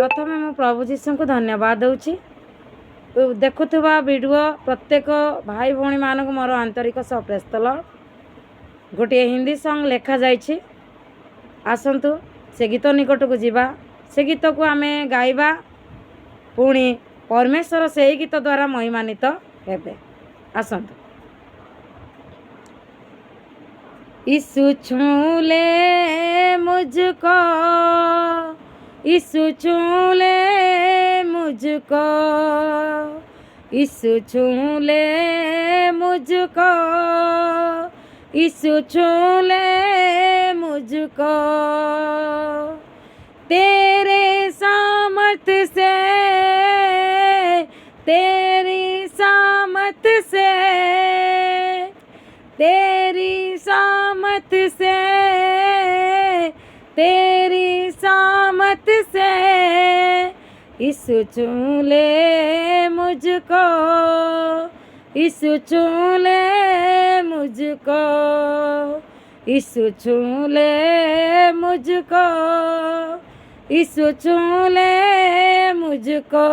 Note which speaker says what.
Speaker 1: प्रथमे मु प्रभु जीशु को धन्यवाद दूची। देखुवा वीडियो प्रत्येक भाई भौणी मानक मोर आंतरिक सह प्रेस्तल गोटे हिंदी सॉन्ग लेखा जाइछि। आसंतु से गीत निकट को जीवा, से गीत को आमे गाइबा, पुणी परमेश्वर से गीत द्वारा महिमानित हेबे। आसंतु। यीशु छूले मुझको, यीशु छूले मुझको, यीशु छूले मुझको, यीशु छूले मुझको, तेरे सामर्थ से, तेरी सामर्थ से, तेरी सामर्थ से, तेरी सामर्थ से, यीशु छूले मुझको, यीशु छूले मुझको, यीशु छूले मुझको, यीशु छूले मुझको।